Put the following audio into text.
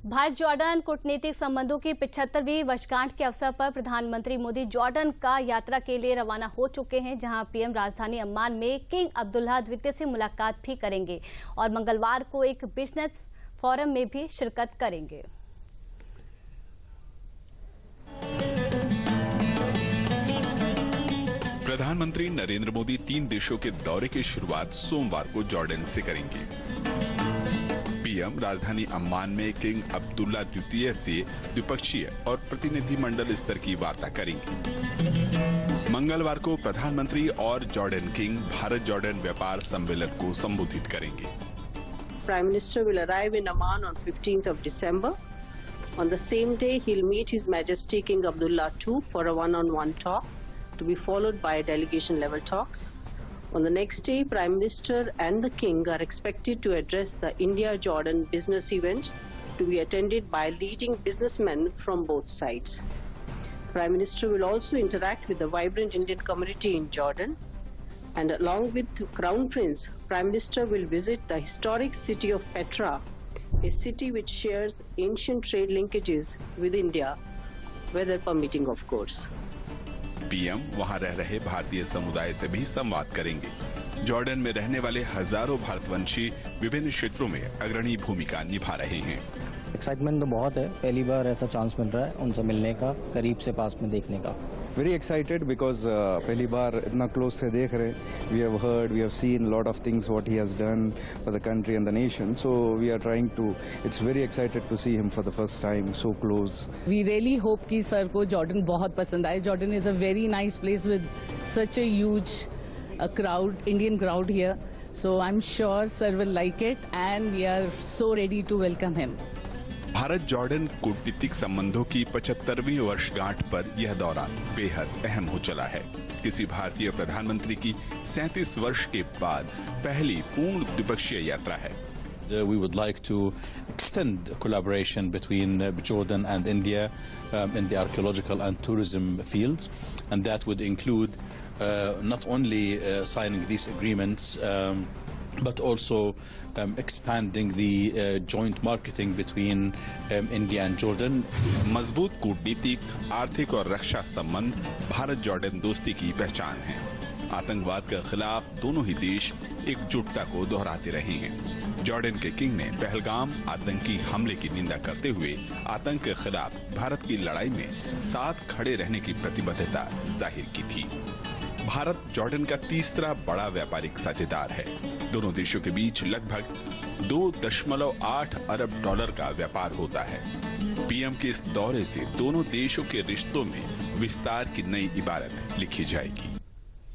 Bharat Jordan कूटनीतिक संबंधों की 75वीं वर्षगांठ के अवसर पर प्रधानमंत्री मोदी जॉर्डन का यात्रा के लिए रवाना हो चुके हैं, जहां पीएम राजधानी अम्मान में किंग अब्दुल्ला द्वितीय से मुलाकात भी करेंगे और मंगलवार को एक बिजनेस फोरम में भी शिरकत करेंगे। प्रधानमंत्री नरेंद्र मोदी 3 देशों के दौरे की शुरुआत सोमवार को जॉर्डन से करेंगे। पीएम राजधानी अम्मान में किंग अब्दुल्ला द्वितीय से द्विपक्षीय और प्रतिनिधिमंडल स्तर की वार्ता करेंगे। मंगलवार को प्रधानमंत्री और जॉर्डन किंग भारत जॉर्डन व्यापार सम्मेलन को संबोधित करेंगे। Prime Minister will arrive in Amman on 15th of December. On the same day, he'll meet His Majesty King Abdullah II for a one-on-one talk, to be followed by delegation-level talks. On the next day, Prime Minister and the King are expected to address the India-Jordan business event to be attended by leading businessmen from both sides. Prime Minister will also interact with the vibrant Indian community in Jordan. And along with Crown Prince, Prime Minister will visit the historic city of Petra, a city which shares ancient trade linkages with India, weather permitting of course. PM वहां रह रहे भारतीय समुदाय से भी संवाद करेंगे। Jordan में रहने वाले हजारों भारतवंशी विभिन्न क्षेत्रों में अग्रणी भूमिका निभा रहे हैं। एक्साइटमेंट तो बहुत है, पहली बार ऐसा चांस मिल रहा है उनसे मिलने का, करीब से पास में देखने का। Very excited because पहली बार इतना close से देख रहे। We have heard, we have seen a lot of things what he has done for the country and the nation. So we are trying to. It's very excited to see him for the first time so close. We really hope कि sir को Jordan बहुत पसंद आए। Jordan is a very nice place with such a huge crowd, Indian crowd here. So I'm sure sir will like it, and we are so ready to welcome him. Bharat Jordan कूटनीतिक संबंधों की 75वीं वर्षगांठ पर यह दौरा बेहद अहम हो चला है। किसी भारतीय प्रधानमंत्री की 37 वर्ष के बाद पहली पूर्ण द्विपक्षीय यात्रा है। We would like to extend collaboration between Jordan and India in the archaeological and tourism fields, and that would include not only signing these agreements but also expanding the joint marketing between India and Jordan. मजबूत कूटनीतिक, आर्थिक और रक्षा संबंध Bharat Jordan दोस्ती की पहचान है। आतंकवाद के खिलाफ दोनों ही देश एकजुटता को दोहराते रहे हैं। जॉर्डन के किंग ने पहलगाम आतंकी हमले की निंदा करते हुए आतंक के खिलाफ भारत की लड़ाई में साथ खड़े रहने की प्रतिबद्धता जाहिर की थी। भारत जॉर्डन का तीसरा बड़ा व्यापारिक साझेदार है। दोनों देशों के बीच लगभग 2.8 अरब डॉलर का व्यापार होता है। पीएम के इस दौरे से दोनों देशों के रिश्तों में विस्तार की नई इबारत लिखी जाएगी।